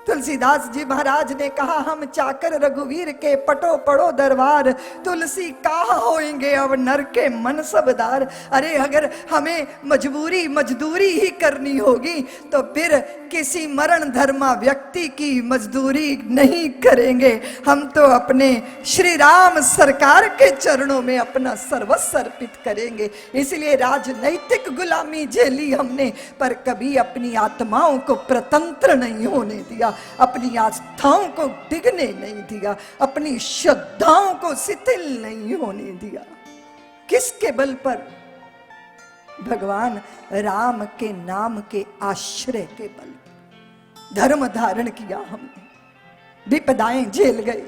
तुलसीदास जी महाराज ने कहा, हम चाकर रघुवीर के पटो पड़ो दरबार, तुलसी कहा होएंगे अब नर के मन सबदार। अरे अगर हमें मजदूरी ही करनी होगी तो फिर किसी मरण धर्मा व्यक्ति की मजदूरी नहीं करेंगे। हम तो अपने श्री राम सरकार के चरणों में अपना सर्वस्व अर्पित करेंगे। इसलिए राजनैतिक गुलामी झेली हमने, पर कभी अपनी आत्माओं को प्रतंत्र नहीं होने दिया, अपनी आस्थाओं को डिगने नहीं दिया, अपनी श्रद्धाओं को शिथिल नहीं होने दिया। किसके बल पर? भगवान राम के नाम के आश्रय के बल धर्म धारण किया हमने। विपदाएं झेल गए,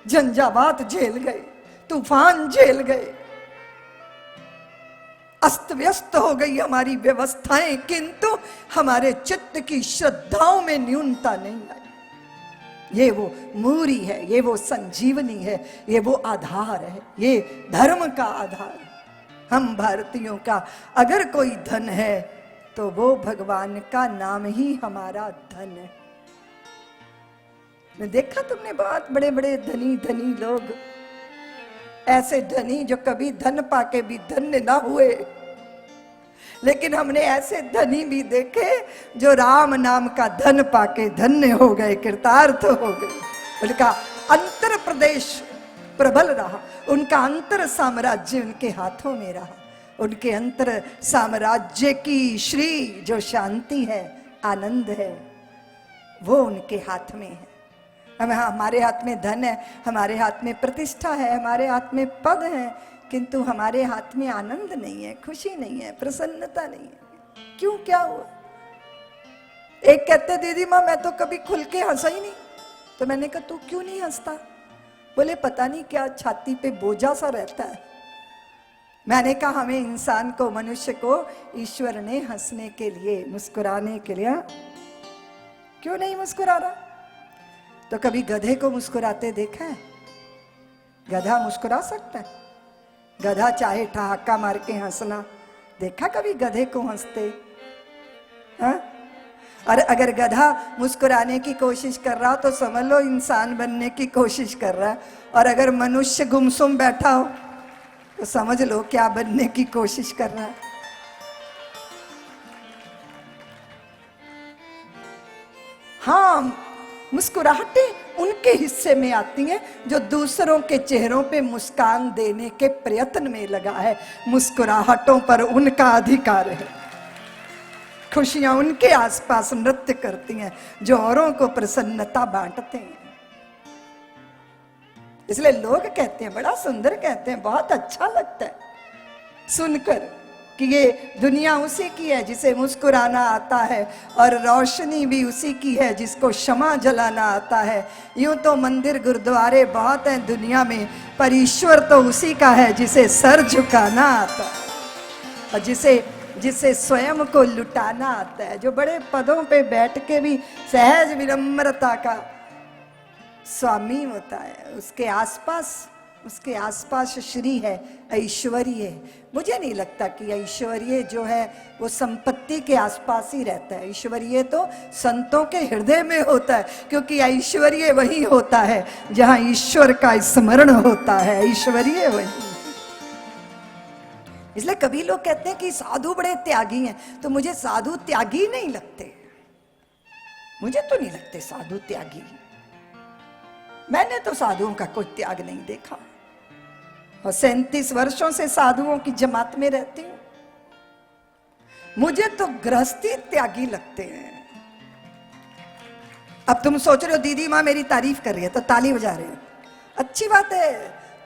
झंझावात झेल गए, तूफान झेल गए, अस्त व्यस्त हो गई हमारी व्यवस्थाएं, किंतु हमारे चित्त की श्रद्धाओं में न्यूनता नहीं आई। ये वो मूरी है, ये वो संजीवनी है, ये वो आधार है, ये धर्म का आधार है। हम भारतीयों का अगर कोई धन है तो वो भगवान का नाम ही हमारा धन है। मैं देखा तुमने बहुत बड़े बड़े धनी धनी लोग, ऐसे धनी जो कभी धन पाके भी धन्य ना हुए, लेकिन हमने ऐसे धनी भी देखे जो राम नाम का धन पाके धन्य हो गए, कृतार्थ हो गए। उनका अंतर प्रदेश प्रबल रहा, उनका अंतर साम्राज्य उनके हाथों में रहा। उनके अंतर साम्राज्य की श्री जो शांति है, आनंद है, वो उनके हाथ में है। हमारे हाथ में धन है, हमारे हाथ में प्रतिष्ठा है, हमारे हाथ में पद है, किंतु हमारे हाथ में आनंद नहीं है, खुशी नहीं है, प्रसन्नता नहीं है। क्यों, क्या हुआ? एक कहते, दीदी माँ मैं तो कभी खुल के हंसा ही नहीं। तो मैंने कहा, तू क्यों नहीं हंसता? बोले पता नहीं क्या छाती पे बोझा सा रहता है। मैंने कहा, हमें इंसान को, मनुष्य को ईश्वर ने हंसने के लिए, मुस्कुराने के लिए, क्यों नहीं मुस्कुरा रहा? तो कभी गधे को मुस्कुराते देखा है? गधा मुस्कुरा सकता है? गधा चाहे ठहाका मार के हंसना, देखा कभी गधे को हंसते? हाँ? और अगर गधा मुस्कुराने की कोशिश कर रहा हो तो समझ लो इंसान बनने की कोशिश कर रहा है, और अगर मनुष्य गुमसुम बैठा हो तो समझ लो क्या बनने की कोशिश कर रहा है। हाँ, मुस्कुराहटें उनके हिस्से में आती हैं जो दूसरों के चेहरों पे मुस्कान देने के प्रयत्न में लगा है। मुस्कुराहटों पर उनका अधिकार है। खुशियां उनके आसपास नृत्य करती हैं जो औरों को प्रसन्नता बांटते हैं। इसलिए लोग कहते हैं, बड़ा सुंदर कहते हैं, बहुत अच्छा लगता है सुनकर कि ये दुनिया उसी की है जिसे मुस्कुराना आता है, और रोशनी भी उसी की है जिसको क्षमा जलाना आता है। यूं तो मंदिर गुरुद्वारे बहुत हैं दुनिया में, पर ईश्वर तो उसी का है जिसे सर झुकाना आता है और जिसे स्वयं को लुटाना आता है, जो बड़े पदों पे बैठ के भी सहज विनम्रता का स्वामी होता है। उसके आसपास श्री है, ऐश्वर्य। मुझे नहीं लगता कि ऐश्वर्य जो है वो संपत्ति के आसपास ही रहता है। ऐश्वर्य तो संतों के हृदय में होता है, क्योंकि ऐश्वर्य वही होता है जहां ईश्वर का स्मरण होता है। ऐश्वर्य वही। इसलिए कभी लोग कहते हैं कि साधु बड़े त्यागी हैं, तो मुझे साधु त्यागी नहीं लगते। मुझे तो नहीं लगते साधु त्यागी। मैंने तो साधुओं का कोई त्याग नहीं देखा, और 37 वर्षों से साधुओं की जमात में रहती हूं। मुझे तो गृहस्थी त्यागी लगते हैं। अब तुम सोच रहे हो दीदी माँ मेरी तारीफ कर रही है तो ताली बजा रहे हो, अच्छी बात है,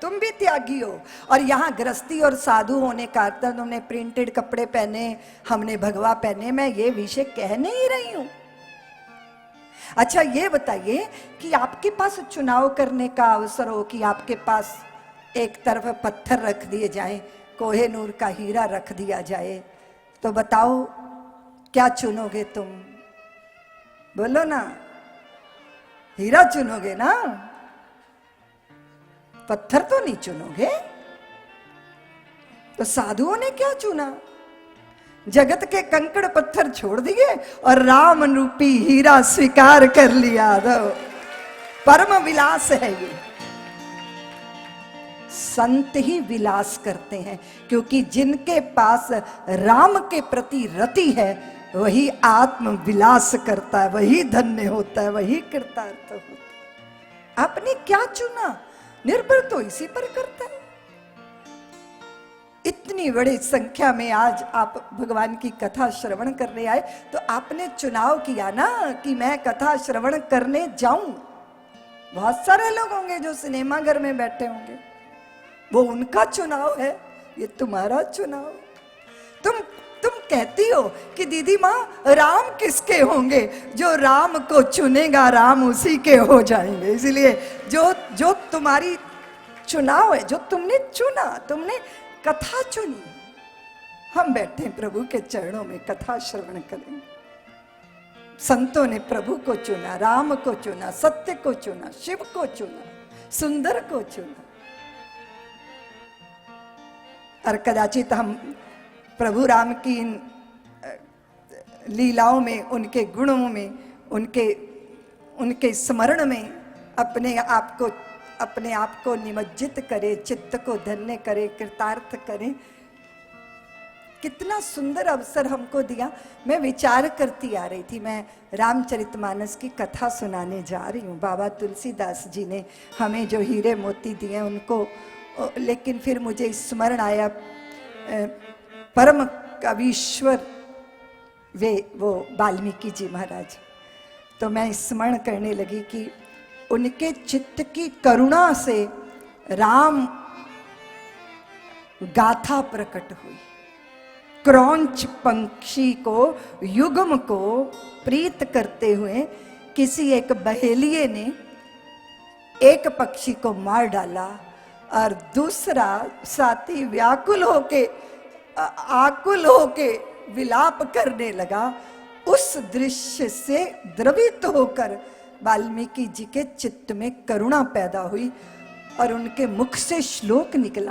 तुम भी त्यागी हो। और यहाँ गृहस्थी और साधु होने का अर्थ, तुमने प्रिंटेड कपड़े पहने, हमने भगवा पहने, मैं ये विषय कहने ही रही हूं। अच्छा ये बताइए कि आपके पास चुनाव करने का अवसर हो, कि आपके पास एक तरफ पत्थर रख दिए जाए, कोहिनूर का हीरा रख दिया जाए, तो बताओ क्या चुनोगे तुम? बोलो ना, हीरा चुनोगे ना, पत्थर तो नहीं चुनोगे। तो साधुओं ने क्या चुना? जगत के कंकड़ पत्थर छोड़ दिए और राम रूपी हीरा स्वीकार कर लिया। परम विलास है ये। संत ही विलास करते हैं, क्योंकि जिनके पास राम के प्रति रति है वही आत्म विलास करता है, वही धन्य होता है, वही कृतार्थ होता है। आपने क्या चुना, निर्भर तो इसी पर करता है। इतनी बड़ी संख्या में आज आप भगवान की कथा श्रवण करने आए, तो आपने चुनाव किया ना कि मैं कथा श्रवण करने जाऊं। बहुत सारे लोग होंगे जो सिनेमा घर में बैठे होंगे, वो उनका चुनाव है, ये तुम्हारा चुनाव। तुम कहती हो कि दीदी माँ राम किसके होंगे, जो राम को चुनेगा राम उसी के हो जाएंगे। इसलिए जो तुम्हारी चुनाव है, जो तुमने चुना, तुमने कथा चुनी। हम बैठे प्रभु के चरणों में कथा श्रवण करेंगे। संतों ने प्रभु को चुना, राम को चुना, सत्य को चुना, शिव को चुना, सुंदर को चुना। और कदाचित हम प्रभु राम की इन लीलाओं में, उनके गुणों में, उनके स्मरण में अपने आप को निमज्जित करे, चित्त को धन्य करे, कृतार्थ करे। कितना सुंदर अवसर हमको दिया। मैं विचार करती आ रही थी, मैं रामचरितमानस की कथा सुनाने जा रही हूँ। बाबा तुलसीदास जी ने हमें जो हीरे मोती दिए उनको, लेकिन फिर मुझे स्मरण आया परम कवीश्वर वो वाल्मीकि जी महाराज। तो मैं स्मरण करने लगी कि उनके चित्त की करुणा से राम गाथा प्रकट हुई। क्रौंच पंक्षी को, युग्म को प्रीत करते हुए किसी एक बहेलिये ने एक पक्षी को मार डाला और दूसरा साथी व्याकुल होके, आकुल होके विलाप करने लगा। उस दृश्य से द्रवित होकर वाल्मीकि जी के चित्त में करुणा पैदा हुई और उनके मुख से श्लोक निकला।